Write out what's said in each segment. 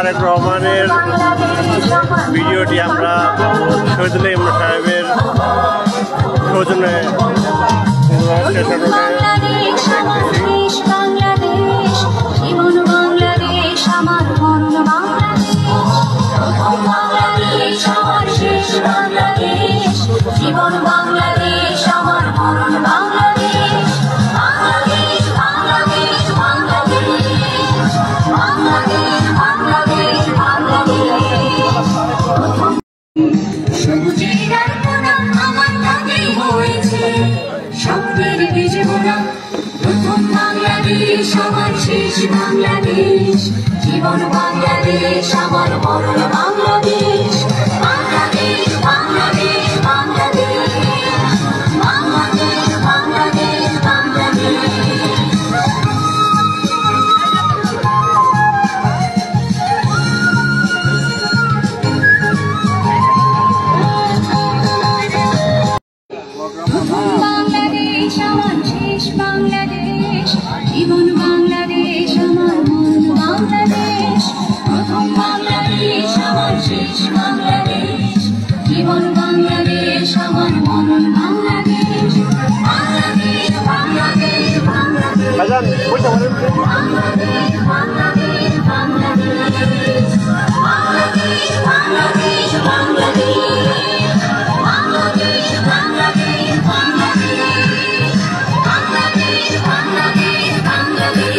তারেক রহমানের ভিডিওটি আমরা শহীদুল ইমন সাহেবের সৌজন্যে জীবন বাংলাদেশ আমার মরণ বাংলাদেশ, বাংলাদেশ বাংলাদেশ বাংলাদেশ, বাংলাদেশ বাংলাদেশ বাংলাদেশ। সবুজের আলপনা আমার কাঁধে হয়েছে, স্বপ্নের বীজ বোনা প্রথম বাংলাদেশ আমার শেষ বাংলাদেশ, জীবন বাংলাদেশ আমার মরণ বাংলাদেশ, বাংলাদেশ বাংলাদেশ বাংলাদেশ, বাংলাদেশ বাংলাদেশ বাংলাদেশ। বাংলাদেশ আমার শেষ বাংলাদেশ, জীবন বাংলাদেশ আমার মরণ বাংলাদেশ, প্রথম বাংলাদেশ আমার শেষ বাংলাদেশ, জীবন বাংলাদেশ আমার মরণ বাংলাদেশ, বাংলাদেশ বাংলাদেশ বাংলাদেশ, বাংলাদেশ বাংলাদেশ বাংলাদেশ, বাংলাদেশ বাংলাদেশ বাংলাদেশ, বাংলাদেশ বাংলাদেশ বাংলাদেশ,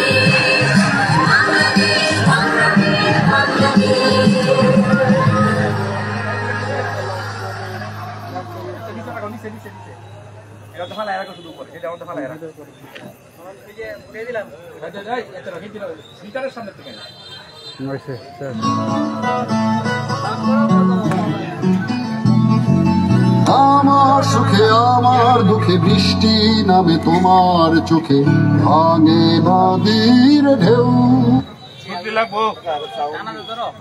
বাংলাদেশ বাংলাদেশ আমার সুখে আমার দুঃখে বৃষ্টি নামে তোমার চোখে, ভাঙে নদীর ঢেউ।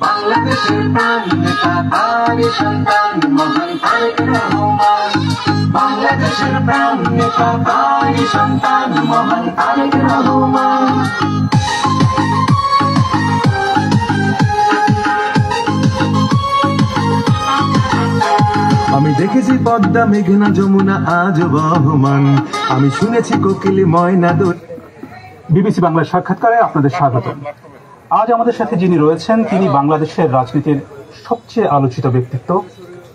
বাংলাদেশের প্রাণ নেতা তারই সন্তান মহান তারেক রহমান, বাংলাদেশের প্রাণ নেতা তারই সন্তান মহান তারেক রহমান। আমি দেখেছি পদ্মা মেঘনা যমুনা আজ বহমান, আমি শুনেছি কোকিলি ময়না দোল। বিবিসি বাংলার সাক্ষাৎকারে আপনাদের স্বাগত। আজ আমাদের সাথে যিনি রয়েছেন তিনি বাংলাদেশের রাজনীতির সবচেয়ে আলোচিত ব্যক্তিত্ব।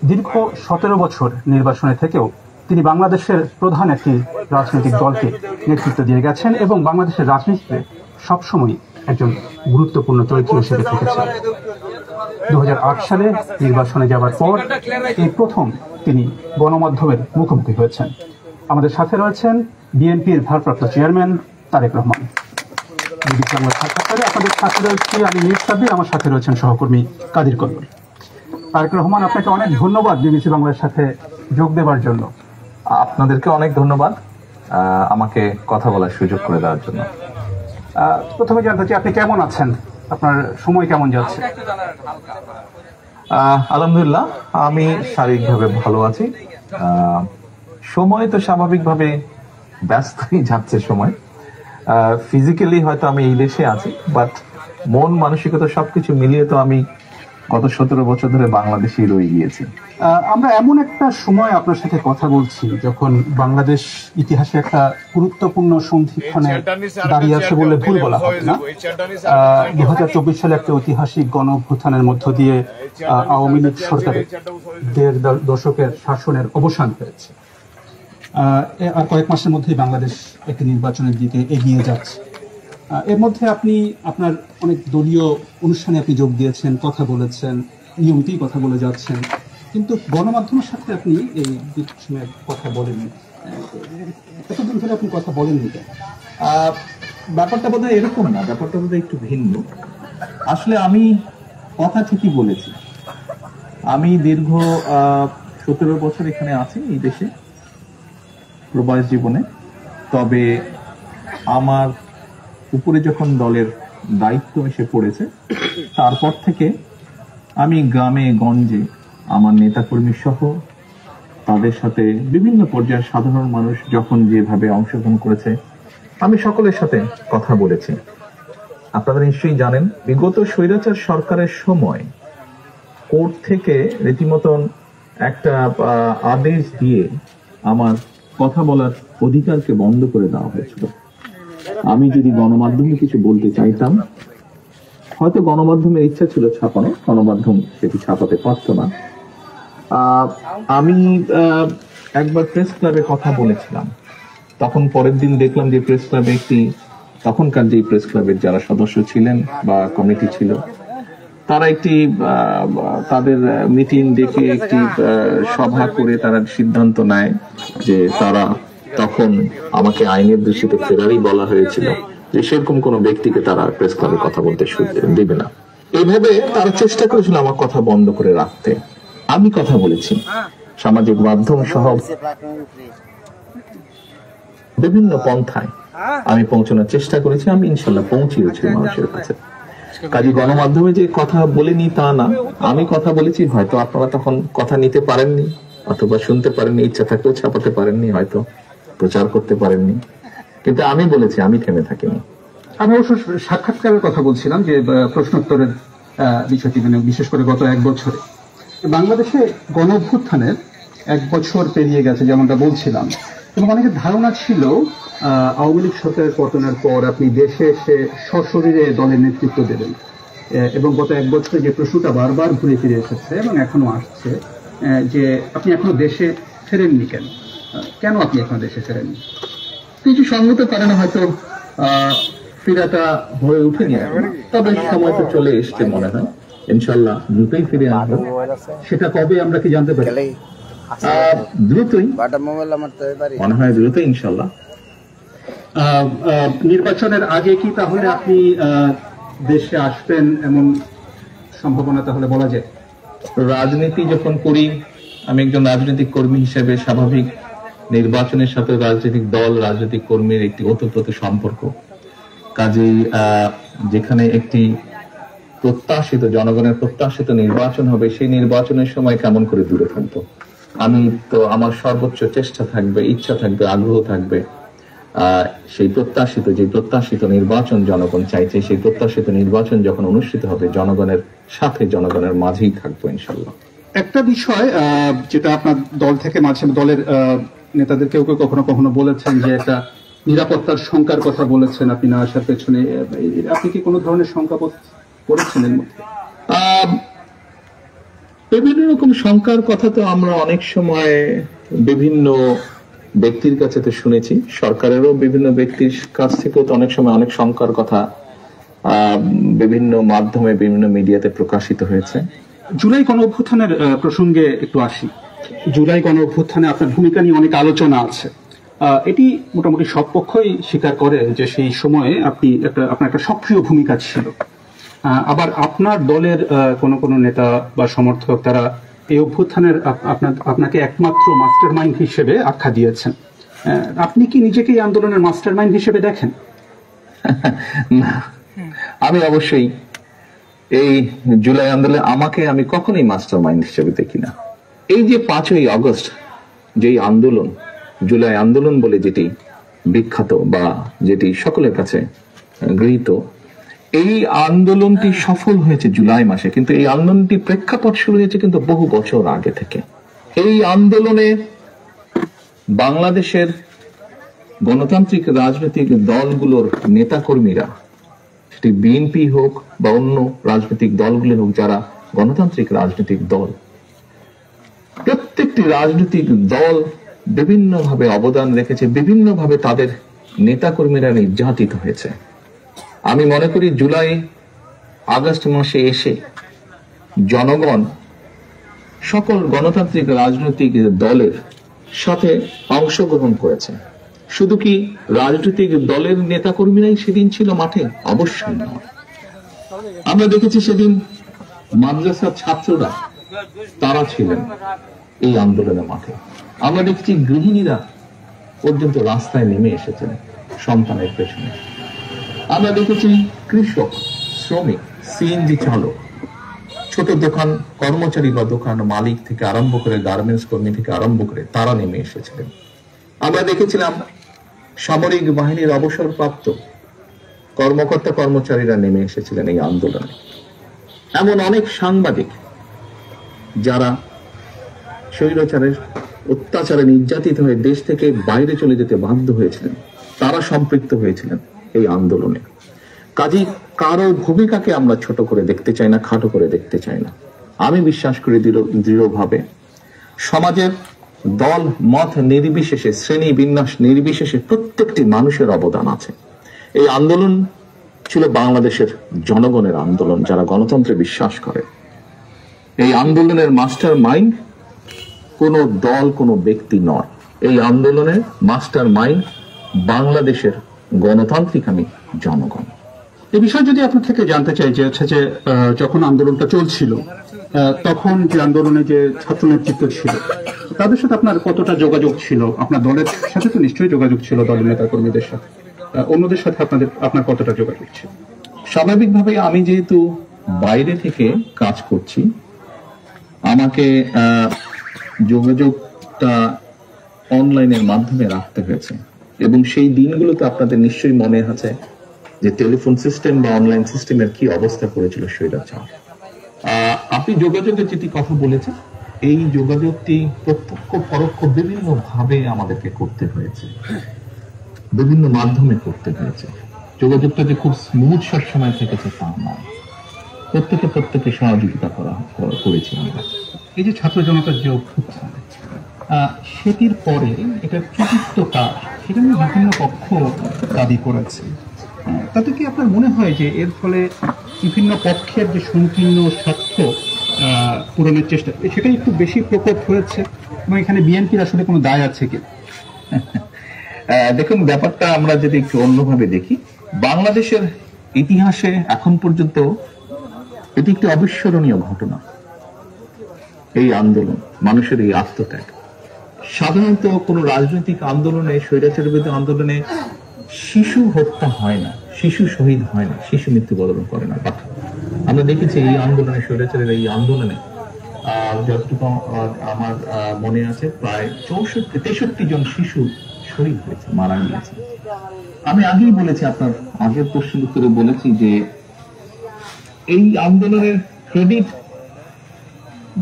দীর্ঘ 17 বছর নির্বাসনে থেকেও তিনি বাংলাদেশের প্রধান একটি রাজনৈতিক দলকে নেতৃত্ব দিয়ে গেছেন এবং বাংলাদেশের রাজনীতিতে সবসময় একজন গুরুত্বপূর্ণ চরিত্র হিসেবে থেকেছেন। 2008 সালে নির্বাসনে যাওয়ার পর এই প্রথম তিনি গণমাধ্যমের মুখোমুখি হয়েছেন। আমাদের সাথে রয়েছেন বিএনপির ভারপ্রাপ্ত চেয়ারম্যান তারেক রহমান। আপনাদের সাথে রয়েছে আমি মির সাব্বির, আমার সাথে রয়েছেন সহকর্মী কাদির কল্লোল। তারেক রহমান, আপনাকে অনেক ধন্যবাদ বিবিসি বাংলার সাথে যোগ দেওয়ার জন্য। আপনাদেরকে অনেক ধন্যবাদ আমাকে কথা বলার সুযোগ করে দেওয়ার জন্য। প্রথমে জানতে চাই আপনি কেমন আছেন, আপনার সময় কেমন যাচ্ছে? আলহামদুলিল্লাহ, আমি শারীরিকভাবে ভালো আছি। সময় তো স্বাভাবিকভাবে ব্যস্তই যাচ্ছে সময়। ফিজিক্যালি হয়তো আমি এই দেশে আছি, বাট মন মানসিকতা সবকিছু মিলিয়ে তো আমি গত 17 বছর ধরে বাংলাদেশেই রয়ে গিয়েছি। আমরা এমন একটা সময় আপনার সাথে কথা বলছি যখন বাংলাদেশ ইতিহাসে একটা গুরুত্বপূর্ণ সন্ধিক্ষণে দাঁড়িয়ে আছে বলে ভুল বলা হবে না। 2024 সালে একটা ঐতিহাসিক গণ অভ্যুত্থানের মধ্য দিয়ে আওয়ামী লীগ সরকারের 1.5 দশকের শাসনের অবসান হয়েছে। আর কয়েক মাসের মধ্যেই বাংলাদেশ একটি নির্বাচনের দিকে এগিয়ে যাচ্ছে। এর মধ্যে আপনি আপনার অনেক দলীয় অনুষ্ঠানে আপনি যোগ দিয়েছেন, কথা বলেছেন, নিয়মিতই কথা বলে যাচ্ছেন, কিন্তু গণমাধ্যমের সাথে আপনি এই সময় কথা বলেননি। এতদিন ধরে আপনি কথা বলেননি কেন? ব্যাপারটা বোধহয় এরকম না, ব্যাপারটা বোধহয় একটু ভিন্ন। আসলে আমি কথা ঠিকই বলেছি। আমি দীর্ঘ 17 বছর এখানে আছি এই দেশে প্রবাস জীবনে। তবে আমার উপরে যখন দলের দায়িত্ব এসে পড়েছে, তারপর থেকে আমি গ্রামে গঞ্জে আমার নেতাকর্মী সহ তাদের সাথে বিভিন্ন পর্যায়ের সাধারণ মানুষ যখন যেভাবে অংশগ্রহণ করেছে, আমি সকলের সাথে কথা বলেছি। আপনারা নিশ্চয়ই জানেন বিগত স্বৈরাচার সরকারের সময় কোর্ট থেকে রীতিমতন একটা আদেশ দিয়ে আমার কথা বলার অধিকারকে বন্ধ করে দেওয়া হয়েছিল। আমি যদি গণমাধ্যমে কিছু বলতে চাইতাম, হয়তো গণমাধ্যমের ইচ্ছা ছিল ছাপানো, গণমাধ্যম সেটি ছাপাতে পারতো না। আমি একবার প্রেস ক্লাবে কথা বলেছিলাম, তখন পরের দিন দেখলাম যে প্রেস ক্লাবে তখনকার যে প্রেস ক্লাবের যারা সদস্য ছিলেন বা কমিটি ছিল, তারা একটি তাদের মিটিং ডেকে একটি সভা করে তারা সিদ্ধান্ত নেয় যে তারা, তখন আমাকে আইনের দৃষ্টিতে ফেরারই বলা হয়েছিল, যে সেরকম কোনো ব্যক্তিকে তারা প্রেস ক্লাবে কথা বলতে দেবে না। এইভাবে তারা চেষ্টা করেছিল আমার কথা বন্ধ করে রাখতে। আমি কথা বলেছি সামাজিক মাধ্যম সহ বিভিন্ন পন্থায় আমি পৌঁছানোর চেষ্টা করেছি। আমি ইনশাল্লাহ পৌঁছিয়েছি মানুষের কাছে। কাজে গণমাধ্যমে যে কথা বলিনি তা না, আমি কথা বলেছি, হয়তো আপনারা তখন কথা নিতে পারেননি অথবা শুনতে পারেননি, ইচ্ছা থাকলেও ছাপাতে পারেননি, হয়তো প্রচার করতে পারেননি, কিন্তু আমি বলেছি, আমি থেমে থাকিনি। আমি অবশ্য সাক্ষাৎকারের কথা বলছিলাম, যে প্রশ্নোত্তরের বিষয়টি, মানে বিশেষ করে গত এক বছরে বাংলাদেশে গণ অভ্যুত্থানের 1 বছর পেরিয়ে গেছে যেমনটা বলছিলাম, এবং অনেকের ধারণা ছিল আওয়ামী লীগ সরকারের পতনের পর আপনি দেশে এসে সশরীরে দলের নেতৃত্ব দেবেন, এবং গত 1 বছরে যে প্রশ্নটা বারবার ঘুরে ফিরে এসেছে এবং এখনো আসছে, যে আপনি এখনো দেশে ফেরেননি কেন? কেন আপনি এখনো দেশে ফেরেননি? কিছু সঙ্গত কারণে হয়তো ফিরাটা হয়ে উঠেনি, তবে সময় তো চলে এসছে মনে হয়। ইনশাল্লাহ দ্রুতই ফিরে আসবো। সেটা কবে আমরা কি জানতে পারি? দ্রুতই মনে হয়, দ্রুতই ইনশাল্লাহ। নির্বাচনের আগে কি তাহলে আপনি দেশে আসবেন এমন সম্ভাবনা তাহলে বলা যায়? রাজনীতি যখন করি, আমি একজন রাজনৈতিক কর্মী হিসেবে স্বাভাবিক নির্বাচনের সাথে রাজনৈতিক দল, রাজনৈতিক কর্মীর একটি ওতপ্রোত সম্পর্ক। কাজেই যেখানে একটি প্রত্যাশিত, জনগণের প্রত্যাশিত নির্বাচন হবে, সেই নির্বাচনের সময় কেমন করে দূরে থাকবো? আমি তো, আমার সর্বোচ্চ চেষ্টা থাকবে, ইচ্ছা থাকবে, আগ্রহ থাকবে, সেই প্রত্যাশিত নির্বাচন জনগণ চাইছে, সেই প্রত্যাশিত নির্বাচন যখন অনুষ্ঠিত হবে, জনগণের সাথে, জনগণের মাঝেই থাকবো ইনশাল্লাহ। একটা বিষয় যেটা আপনার দল থেকে মাঝে দলের নেতাদের কেউ কেউ কখনো কখনো বলেছেন, যে একটা নিরাপত্তার শঙ্কার কথা বলেছেন আপনি না আসার পেছনে, আপনি কি কোনো ধরনের শঙ্কা করেছেন এর মধ্যে? বিভিন্ন রকম শঙ্কার কথা তো আমরা অনেক সময় বিভিন্ন ব্যক্তির কাছে তো শুনেছি, সরকারেরও বিভিন্ন ব্যক্তির কাছ থেকেও তো অনেক সময় অনেক শঙ্কার কথা বিভিন্ন মাধ্যমে, বিভিন্ন মিডিয়াতে প্রকাশিত হয়েছে। জুলাই গণ অভ্যুত্থানের প্রসঙ্গে একটু আসি। জুলাই গণ অভ্যুত্থানে আপনার ভূমিকা নিয়ে অনেক আলোচনা আছে। এটি মোটামুটি সব পক্ষই স্বীকার করে যে সেই সময়ে আপনার একটা সক্রিয় ভূমিকা ছিল। আবার আপনার দলের কোন নেতা বা সমর্থক তারা এই অভ্যুত্থানের আপনাকে একমাত্র মাস্টার মাইন্ড হিসেবে আখ্যা দিয়েছেন। আপনি কি নিজেকে এই আন্দোলনের মাস্টার মাইন্ড হিসেবে দেখেন? না, আমি অবশ্যই এই জুলাই আন্দোলনে আমাকে আমি কখনোই মাস্টার মাইন্ড হিসেবে দেখি না। এই যে 5ই আগস্ট যেই আন্দোলন, জুলাই আন্দোলন বলে যেটি বিখ্যাত বা যেটি সকলের কাছে গৃহীত, এই আন্দোলনটি সফল হয়েছে জুলাই মাসে, কিন্তু এই আন্দোলনটি প্রেক্ষাপট শুরু হয়েছে কিন্তু বহু বছর আগে থেকে। এই আন্দোলনে বাংলাদেশের গণতান্ত্রিক রাজনৈতিক দলগুলোর নেতাকর্মীরা, সেটি বিএনপি হোক বা অন্য রাজনৈতিক দলগুলো হোক, যারা গণতান্ত্রিক রাজনৈতিক দল, প্রত্যেকটি রাজনৈতিক দল বিভিন্নভাবে অবদান রেখেছে, বিভিন্নভাবে তাদের নেতাকর্মীরা নির্যাতিত হয়েছে। আমি মনে করি জুলাই আগস্ট মাসে এসে জনগণ সকল গণতান্ত্রিক রাজনৈতিক দলের সাথে অংশগ্রহণ করেছে। শুধু কি রাজনৈতিক দলের নেতাকর্মীরাই সেদিন ছিল মাঠে? অবশ্যই নয়। আমরা দেখেছি সেদিন মাদ্রাসার ছাত্ররা, তারা ছিলেন এই আন্দোলনের মাঠে। আমরা দেখেছি গৃহিণীরা পর্যন্ত রাস্তায় নেমে এসেছেন সন্তানের পেছনে। আমরা দেখেছি কৃষক, শ্রমিক, সিএনজি চালক, ছোট দোকান কর্মচারী বা দোকান মালিক থেকে আরম্ভ করে গার্মেন্টস কর্মী থেকে আরম্ভ করে তারা নেমে এসেছিলেন। আমরা দেখেছিলাম সামরিক বাহিনীর অবসরপ্রাপ্ত কর্মকর্তা কর্মচারীরা নেমে এসেছিলেন এই আন্দোলনে। এমন অনেক সাংবাদিক যারা স্বৈরাচারের অত্যাচারে নির্যাতিত হয়ে দেশ থেকে বাইরে চলে যেতে বাধ্য হয়েছিলেন, তারা সম্পৃক্ত হয়েছিলেন এই আন্দোলনে। কাজী কারো ভূমিকাকে আমরা ছোট করে দেখতে চাই না, খাটো করে দেখতে চাই না। আমি বিশ্বাস করি দৃঢ়ভাবে সমাজের দল মত নির্বিশেষে, শ্রেণী বিন্যাস নির্বিশেষে প্রত্যেকটি মানুষের অবদান আছে। এই আন্দোলন ছিল বাংলাদেশের জনগণের আন্দোলন, যারা গণতন্ত্রে বিশ্বাস করে। এই আন্দোলনের মাস্টার মাইন্ড কোনো দল, কোনো ব্যক্তি নয়। এই আন্দোলনের মাস্টার মাইন্ড বাংলাদেশের গণতান্ত্রিক জনগণ। এই বিষয়ে যদি আপনার থেকে জানতে চাই যে হচ্ছে যে যখন আন্দোলনটা চলছিল তখন যে আন্দোলনে যে ছাত্র নেতৃত্ব ছিল তাদের সাথে আপনার কতটা যোগাযোগ ছিল? আপনার দলের সাথে তো নিশ্চয়ই যোগাযোগ ছিল, দলের নেতা কর্মীদের সাথে, অন্যদের সাথে আপনার কতটা যোগাযোগ ছিল? স্বাভাবিকভাবে আমি যেহেতু বাইরে থেকে কাজ করছি, আমাকে যোগাযোগটা অনলাইনের মাধ্যমে রাখতে হয়েছে। এবং সেই দিনগুলোতে আপনাদের নিশ্চয়ই মনে আছে যে টেলিফোন সিস্টেম বা অনলাইন সিস্টেমের কি অবস্থা করেছিল স্বৈরাচার। আপনি যোগাযোগের যেটি কথা বলেছেন, এই যোগাযোগটি প্রত্যক্ষ পরোক্ষ বিভিন্ন ভাবে আমাদেরকে করতে হয়েছে, বিভিন্ন মাধ্যমে করতে হয়েছে। যোগাযোগটা যে খুব স্মুথ সব সময় থেকেছে তা নয়, প্রত্যেকে সহযোগিতা করেছি আমরা। এই যে ছাত্র জনতার যে অভ্যুত্থান, সেটির পরে এটা চতুর্থ কাজ, সেটা নিয়ে বিভিন্ন পক্ষ দাবি করেছে। তাতে কি আপনার মনে হয় যে এর ফলে বিভিন্ন পক্ষের যে সংকীর্ণ স্বার্থ পূরণের চেষ্টা, সেটাই একটু বেশি প্রকট হয়েছে এবং এখানে বিএনপির আসলে কোনো দায় আছে কি? দেখুন, ব্যাপারটা আমরা যদি একটু অন্যভাবে দেখি, বাংলাদেশের ইতিহাসে এখন পর্যন্ত এটি একটি অবিস্মরণীয় ঘটনা। এই আন্দোলন, মানুষের এই আত্মত্যাগ। সাধারণত কোন রাজনৈতিক আন্দোলনে, স্বৈরাচারের বিরুদ্ধে আন্দোলনে শিশু হত্যা হয় না, শিশু শহীদ হয় না, শিশু মৃত্যুবরণ করে না। আমরা দেখেছি এই আন্দোলনে, স্বৈরাচারের এই আন্দোলনে যতটুকু আমার মনে আছে, প্রায় 63 জন শিশু শহীদ হয়েছে, মারা গিয়েছে। আমি আগেই বলেছি, আপনার আগের প্রশ্নের উত্তরে বলেছি যে এই আন্দোলনের ক্রেডিট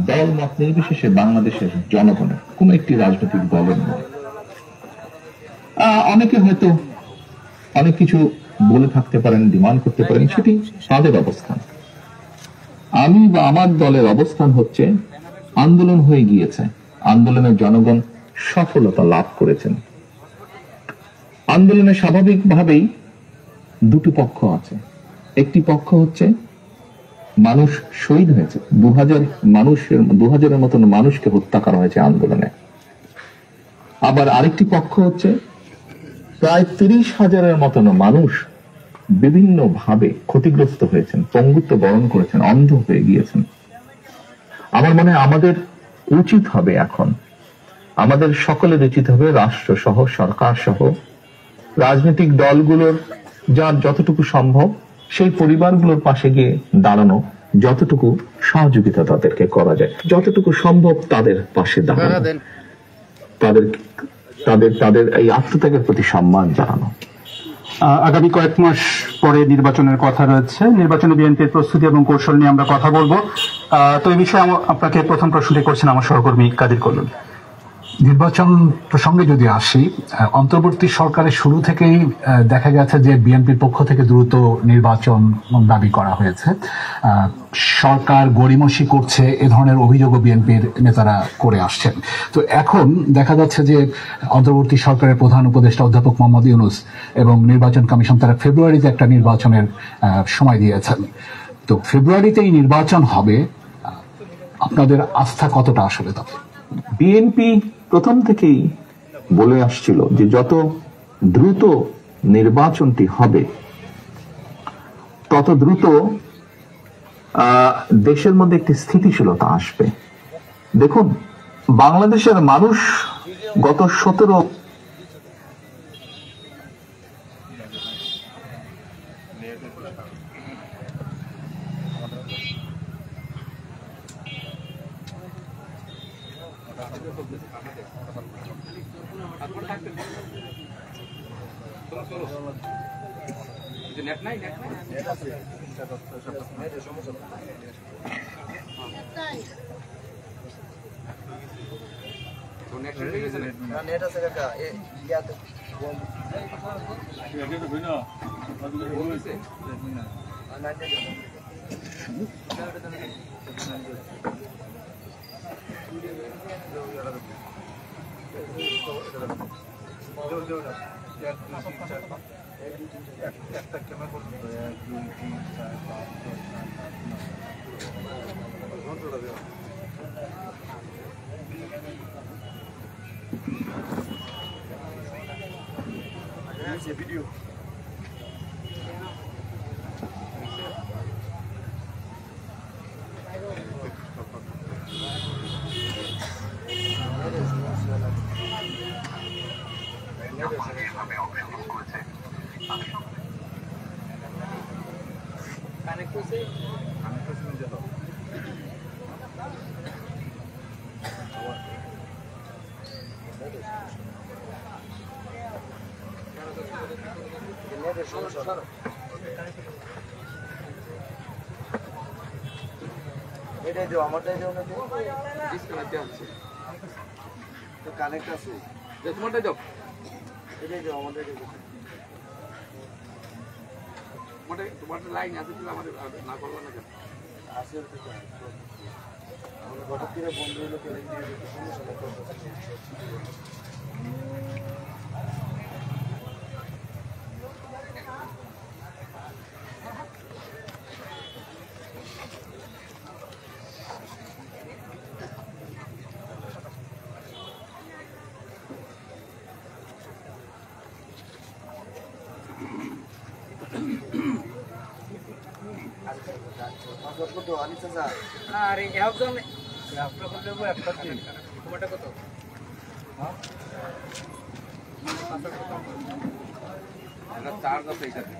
দল মত নির্বিশেষে বাংলাদেশের জনগণের, কোন একটি রাজনৈতিক দলের নয়। অনেকে হয়তো অনেক কিছু বলে থাকতে পারেন, ডিমান্ড করতে পারেন, সেটি তাদের অবস্থান। আমি বা আমার দলের অবস্থান হচ্ছে, আন্দোলন হয়ে গিয়েছে, আন্দোলনের জনগণ সফলতা লাভ করেছেন। আন্দোলনে স্বাভাবিকভাবেই দুটি পক্ষ আছে। একটি পক্ষ হচ্ছে মানুষ শহীদ হয়েছে, 2000-এর মতন মানুষকে হত্যা করা হয়েছে আন্দোলনে। আবার আরেকটি পক্ষ হচ্ছে প্রায় 30,000-এর মতন মানুষ বিভিন্ন ভাবে ক্ষতিগ্রস্ত হয়েছেন, পঙ্গুত্ব বরণ করেছেন, অন্ধ হয়ে গিয়েছেন। আমার মনে হয় আমাদের উচিত হবে, এখন আমাদের সকলের উচিত হবে, রাষ্ট্র সহ, সরকার সহ, রাজনৈতিক দলগুলোর যার যতটুকু সম্ভব সেই পরিবারগুলোর পাশে গিয়ে দাঁড়ানো, যতটুকু সহযোগিতা তাদেরকে করা যায়, যতটুকু সম্ভব তাদের পাশে দাঁড়ানো, তাদের এই আত্মত্যাগের প্রতি সম্মান জানানো। আগামী কয়েক মাস পরে নির্বাচনের কথা রয়েছে, নির্বাচনে বিএনপির প্রস্তুতি এবং কৌশল নিয়ে আমরা কথা বলবো। তো এই বিষয়ে আপনাকে প্রথম প্রশ্নটি করছেন আমার সহকর্মী কাদির কল্লোল। নির্বাচন প্রসঙ্গে যদি আসি, অন্তর্বর্তী সরকারের শুরু থেকেই দেখা গেছে যে বিএনপির পক্ষ থেকে দ্রুত নির্বাচন দাবি করা হয়েছে। সরকার গড়িমসি করছে, এ ধরনের অভিযোগও বিএনপির নেতারা করে আসছেন। তো এখন দেখা যাচ্ছে যে অন্তর্বর্তী সরকারের প্রধান উপদেষ্টা অধ্যাপক মোহাম্মদ ইউনূস এবং নির্বাচন কমিশন তারা ফেব্রুয়ারিতে একটা নির্বাচনের সময় দিয়েছেন। তো ফেব্রুয়ারিতেই নির্বাচন হবে, আপনাদের আস্থা কতটা আসলে তাতে? বিএনপি প্রথম থেকেই বলে আসছিল যে যত দ্রুত নির্বাচনটি হবে তত দ্রুত দেশের মধ্যে একটি স্থিতিশীলতা আসবে। দেখুন, বাংলাদেশের মানুষ গত 17 এটাই দেবো আমারটাই দেবো না তো কানেক্ট আছে তোমারটাই দাও এটাই দেবো আমারটাই দেবো তোমার লাইন আছে আমাদের না করবো না কেন আছে আমাদের হঠাৎ করে বন্ধ হলো কেন আরে একদম একটা তোমারটা কত চার্জ আছে এটাতে